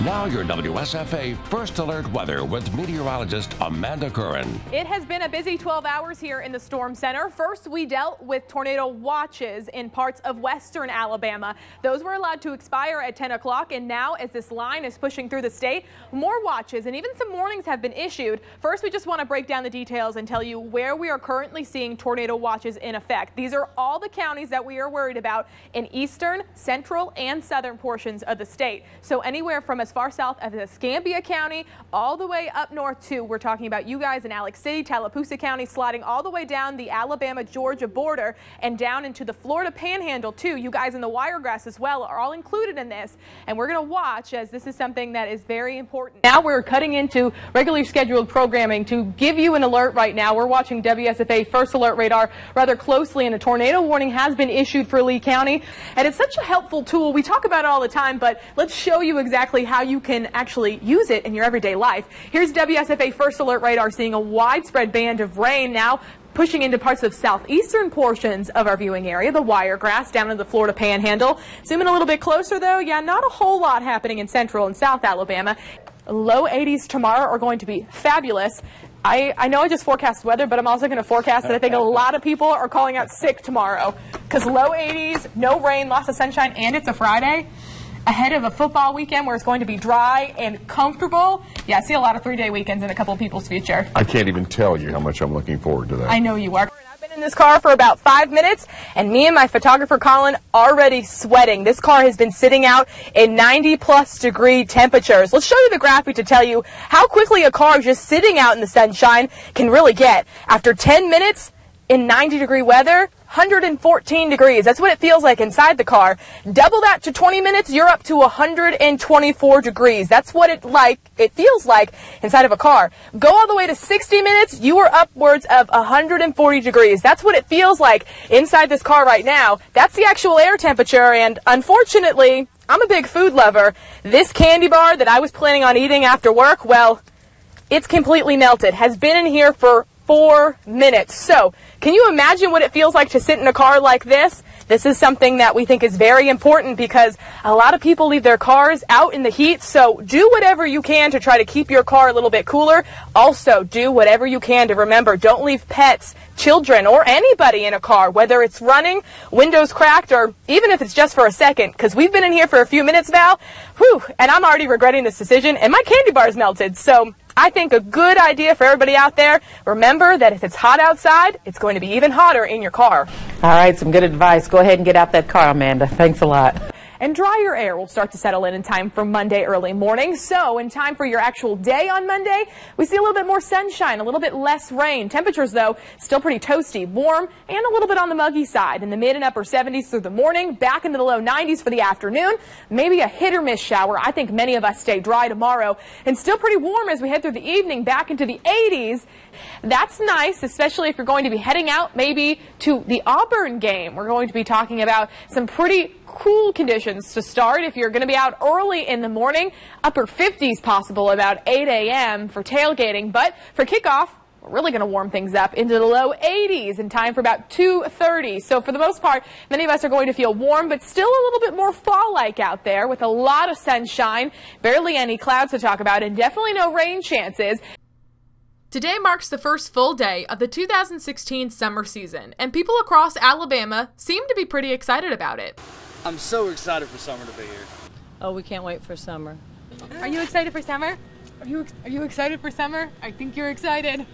Now your WSFA First Alert weather with meteorologist Amanda Curran. It has been a busy 12 hours here in the Storm Center. First, we dealt with tornado watches in parts of western Alabama. Those were allowed to expire at 10 o'clock, and now as this line is pushing through the state, more watches and even some warnings have been issued. First, we just want to break down the details and tell you where we are currently seeing tornado watches in effect. These are all the counties that we are worried about in eastern, central, and southern portions of the state. So anywhere from as far south as Escambia County all the way up north to, we're talking about you guys in Alex City, Tallapoosa County, sliding all the way down the Alabama-Georgia border and down into the Florida Panhandle too. You guys in the Wiregrass as well are all included in this, and we're going to watch as this is something that is very important. Now we're cutting into regularly scheduled programming to give you an alert right now. We're watching WSFA First Alert radar rather closely, and a tornado warning has been issued for Lee County, and it's such a helpful tool. We talk about it all the time, but let's show you exactly how you can actually use it in your everyday life. Here's WSFA First Alert radar seeing a widespread band of rain now pushing into parts of southeastern portions of our viewing area, the Wiregrass down in the Florida Panhandle. Zooming a little bit closer though, yeah, not a whole lot happening in central and south Alabama. Low 80s tomorrow are going to be fabulous. I know I just forecast weather, but I'm also going to forecast that I think a lot of people are calling out sick tomorrow because low 80s, no rain, lots of sunshine, and it's a Friday ahead of a football weekend where it's going to be dry and comfortable. Yeah, I see a lot of three-day weekends in a couple of people's future. I can't even tell you how much I'm looking forward to that. I know you are. I've been in this car for about 5 minutes, and me and my photographer Colin already sweating. This car has been sitting out in 90-plus degree temperatures. Let's show you the graphic to tell you how quickly a car just sitting out in the sunshine can really get. After 10 minutes in 90-degree weather, 114 degrees. That's what it feels like inside the car. Double that to 20 minutes, you're up to 124 degrees. That's what it feels like inside of a car. Go all the way to 60 minutes, you are upwards of 140 degrees. That's what it feels like inside this car right now. That's the actual air temperature, and unfortunately, I'm a big food lover. This candy bar that I was planning on eating after work, well, it's completely melted. Has been in here for 4 minutes. So, can you imagine what it feels like to sit in a car like this? This is something that we think is very important because a lot of people leave their cars out in the heat, so do whatever you can to try to keep your car a little bit cooler. Also, do whatever you can to remember, don't leave pets, children, or anybody in a car, whether it's running, windows cracked, or even if it's just for a second, because we've been in here for a few minutes now, and I'm already regretting this decision, and my candy bar is melted. So I think a good idea for everybody out there, remember that if it's hot outside, it's going to be even hotter in your car. All right, some good advice. Go ahead and get out that car, Amanda. Thanks a lot. And drier air will start to settle in time for Monday early morning. So in time for your actual day on Monday, we see a little bit more sunshine, a little bit less rain. Temperatures, though, still pretty toasty, warm, and a little bit on the muggy side. In the mid and upper 70s through the morning, back into the low 90s for the afternoon. Maybe a hit or miss shower. I think many of us stay dry tomorrow. And still pretty warm as we head through the evening, back into the 80s. That's nice, especially if you're going to be heading out maybe to the Auburn game. We're going to be talking about some pretty cool conditions to start if you're going to be out early in the morning. Upper 50s possible about 8 a.m. for tailgating, but for kickoff, we're really going to warm things up into the low 80s in time for about 2:30. So for the most part, many of us are going to feel warm, but still a little bit more fall-like out there with a lot of sunshine, barely any clouds to talk about, and definitely no rain chances. Today marks the first full day of the 2016 summer season, and people across Alabama seem to be pretty excited about it. I'm so excited for summer to be here. Oh, we can't wait for summer. Are you excited for summer? Are you excited for summer? I think you're excited.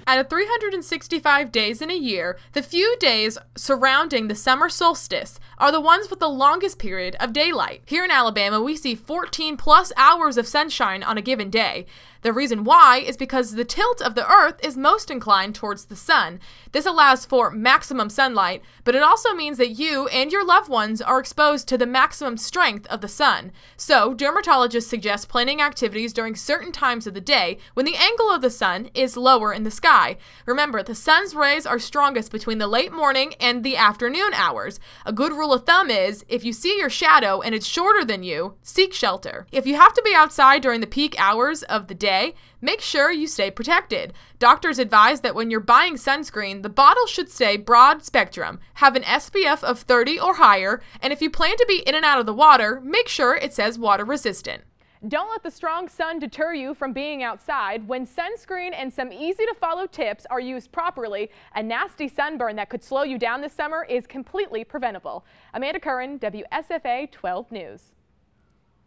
Out of 365 days in a year, the few days surrounding the summer solstice are the ones with the longest period of daylight. Here in Alabama, we see 14 plus hours of sunshine on a given day. The reason why is because the tilt of the Earth is most inclined towards the sun. This allows for maximum sunlight, but it also means that you and your loved ones are exposed to the maximum strength of the sun. So, dermatologists suggest planning activities during certain times of the day when the angle of the sun is lower in the sky. Remember, the sun's rays are strongest between the late morning and the afternoon hours. A good rule of thumb is, if you see your shadow and it's shorter than you, seek shelter. If you have to be outside during the peak hours of the day, make sure you stay protected. Doctors advise that when you're buying sunscreen, the bottle should say broad spectrum, have an SPF of 30 or higher, and if you plan to be in and out of the water, make sure it says water resistant. Don't let the strong sun deter you from being outside. When sunscreen and some easy to follow tips are used properly, a nasty sunburn that could slow you down this summer is completely preventable. Amanda Curran, WSFA 12 News.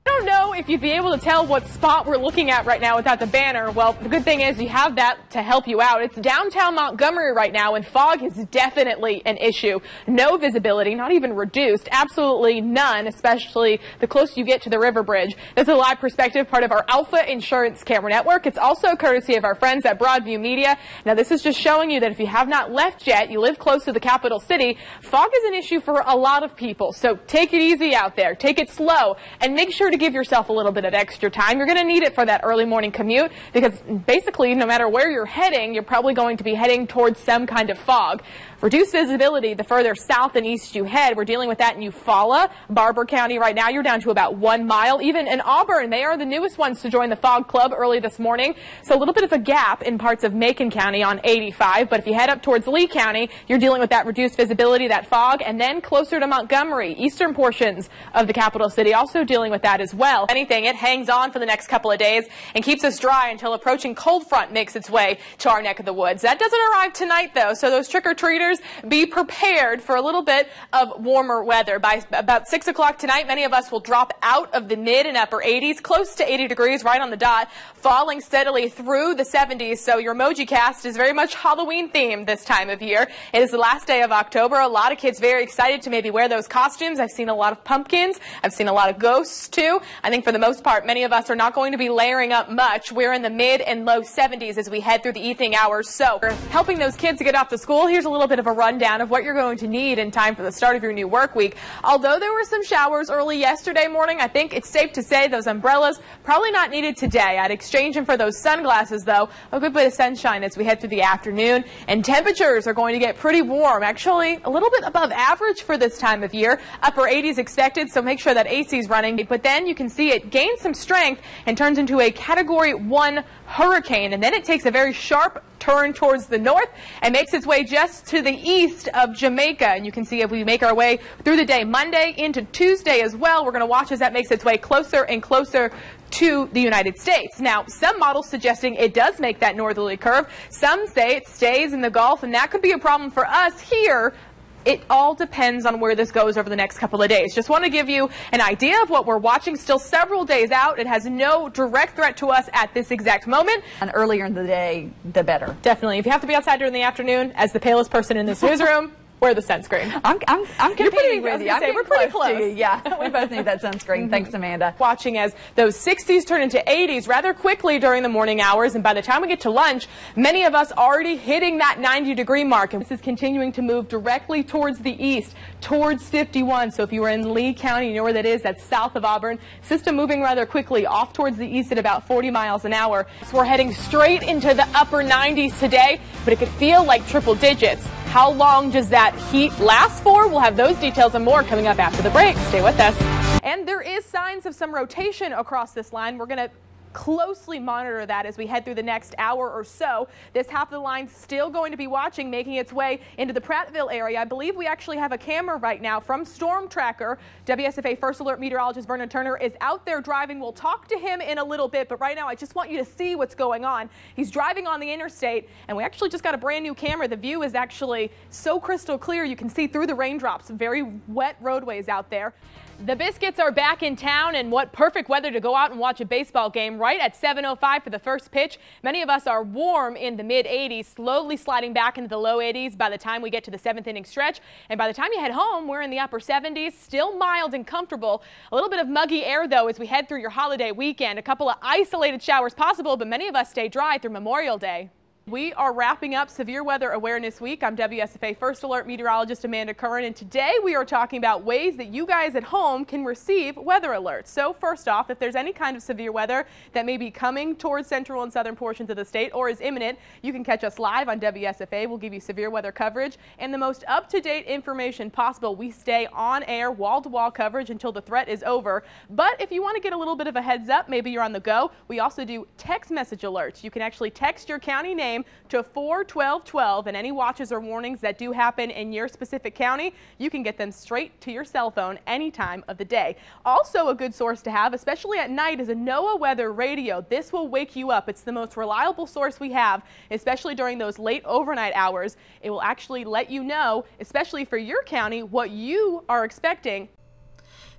I don't know if you'd be able to tell what spot we're looking at right now without the banner. Well, the good thing is you have that to help you out. It's downtown Montgomery right now, and fog is definitely an issue. No visibility, not even reduced, absolutely none, especially the closer you get to the river bridge. This is a live perspective, part of our Alpha Insurance Camera Network. It's also courtesy of our friends at Broadview Media. Now, this is just showing you that if you have not left yet, you live close to the capital city, fog is an issue for a lot of people. So take it easy out there, take it slow, and make sure to give yourself a little bit of extra time. You're going to need it for that early morning commute because basically no matter where you're heading, you're probably going to be heading towards some kind of fog. Reduced visibility the further south and east you head. We're dealing with that in Eufaula, Barber County right now. You're down to about 1 mile. Even in Auburn, they are the newest ones to join the fog club early this morning. So a little bit of a gap in parts of Macon County on 85. But if you head up towards Lee County, you're dealing with that reduced visibility, that fog, and then closer to Montgomery, eastern portions of the capital city also dealing with that as well. Anything, it hangs on for the next couple of days and keeps us dry until approaching cold front makes its way to our neck of the woods. That doesn't arrive tonight, though, so those trick-or-treaters, be prepared for a little bit of warmer weather. By about 6 o'clock tonight, many of us will drop out of the mid and upper 80s, close to 80 degrees right on the dot, falling steadily through the 70s. So your emoji cast is very much Halloween themed this time of year. It is the last day of October. A lot of kids very excited to maybe wear those costumes. I've seen a lot of pumpkins. I've seen a lot of ghosts too. I think for the most part, many of us are not going to be layering up much. We're in the mid and low 70s as we head through the evening hours. So helping those kids to get off to school, here's a little bit of a rundown of what you're going to need in time for the start of your new work week. Although there were some showers early yesterday morning, I think it's safe to say those umbrellas probably not needed today. I'd exchange them for those sunglasses, though. A good bit of sunshine as we head through the afternoon. And temperatures are going to get pretty warm, actually a little bit above average for this time of year. Upper 80s expected, so make sure that AC is running. But then you can see it gains some strength and turns into a Category 1 hurricane. And then it takes a very sharp turn towards the north and makes its way just to the east of Jamaica. And you can see if we make our way through the day Monday into Tuesday as well, we're going to watch as that makes its way closer and closer to the United States. Now, some models suggesting it does make that northerly curve. Some say it stays in the Gulf, and that could be a problem for us here. It all depends on where this goes over the next couple of days. Just want to give you an idea of what we're watching. Still several days out. It has no direct threat to us at this exact moment. And earlier in the day, the better. Definitely. If you have to be outside during the afternoon, as the palest person in this newsroom, wear the sunscreen. I'm competing with you. We're pretty close. To you. Yeah, we both need that sunscreen. Thanks, Amanda. Watching as those 60s turn into 80s rather quickly during the morning hours, and by the time we get to lunch, many of us already hitting that 90-degree mark. And this is continuing to move directly towards the east, towards 51. So if you were in Lee County, you know where that is. That's south of Auburn. System moving rather quickly off towards the east at about 40 miles an hour. So we're heading straight into the upper 90s today, but it could feel like triple digits. How long does that heat last for? We'll have those details and more coming up after the break. Stay with us. And there is signs of some rotation across this line. We're going to closely monitor that as we head through the next hour or so. This half of the line still going to be watching, making its way into the Prattville area. I believe we actually have a camera right now from Storm Tracker. WSFA First Alert meteorologist Vernon Turner is out there driving. We'll talk to him in a little bit, but right now I just want you to see what's going on. He's driving on the interstate, and we actually just got a brand new camera. The view is actually so crystal clear you can see through the raindrops. Very wet roadways out there. The Biscuits are back in town, and what perfect weather to go out and watch a baseball game right at 7:05 for the first pitch. Many of us are warm in the mid-80s, slowly sliding back into the low 80s by the time we get to the 7th inning stretch. And by the time you head home, we're in the upper 70s, still mild and comfortable. A little bit of muggy air, though, as we head through your holiday weekend. A couple of isolated showers possible, but many of us stay dry through Memorial Day. We are wrapping up Severe Weather Awareness Week. I'm WSFA First Alert meteorologist Amanda Curran, and today we are talking about ways that you guys at home can receive weather alerts. So first off, if there's any kind of severe weather that may be coming towards central and southern portions of the state or is imminent, you can catch us live on WSFA. We'll give you severe weather coverage and the most up-to-date information possible. We stay on air, wall-to-wall coverage until the threat is over. But if you want to get a little bit of a heads up, maybe you're on the go, we also do text message alerts. You can actually text your county name name to 41212, and any watches or warnings that do happen in your specific county, you can get them straight to your cell phone any time of the day. Also a good source to have, especially at night, is a NOAA weather radio. This will wake you up. It's the most reliable source we have, especially during those late overnight hours. It will actually let you know, especially for your county, what you are expecting.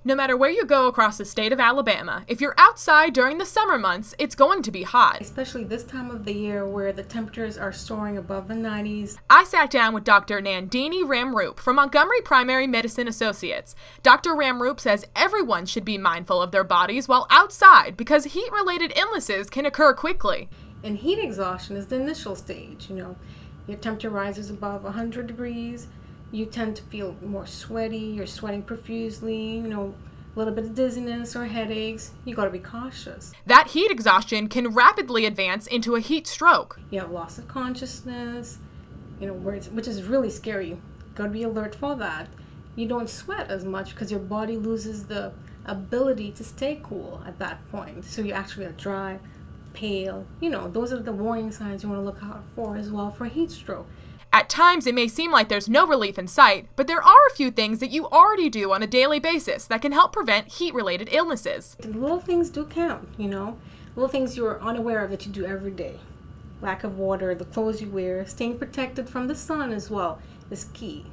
No matter where you go across the state of Alabama, if you're outside during the summer months, it's going to be hot. Especially this time of the year where the temperatures are soaring above the 90s. I sat down with Dr. Nandini Ramroop from Montgomery Primary Medicine Associates. Dr. Ramroop says everyone should be mindful of their bodies while outside because heat-related illnesses can occur quickly. And heat exhaustion is the initial stage, Your temperature rises above 100 degrees. You tend to feel more sweaty, you're sweating profusely, a little bit of dizziness or headaches. You gotta be cautious. That heat exhaustion can rapidly advance into a heat stroke. You have loss of consciousness, which is really scary. You gotta be alert for that. You don't sweat as much because your body loses the ability to stay cool at that point. So you actually are dry, pale. Those are the warning signs you wanna look out for as well for heat stroke. At times, it may seem like there's no relief in sight, but there are a few things that you already do on a daily basis that can help prevent heat-related illnesses. The little things do count, Little things you're unaware of that you do every day. Lack of water, the clothes you wear, staying protected from the sun as well is key.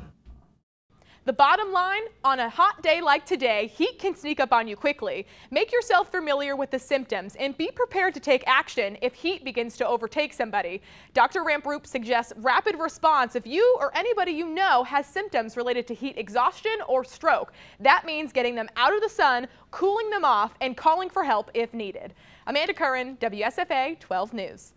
The bottom line, on a hot day like today, heat can sneak up on you quickly. Make yourself familiar with the symptoms and be prepared to take action if heat begins to overtake somebody. Dr. Ramroop suggests rapid response if you or anybody you know has symptoms related to heat exhaustion or stroke. That means getting them out of the sun, cooling them off, and calling for help if needed. Amanda Curran, WSFA 12 News.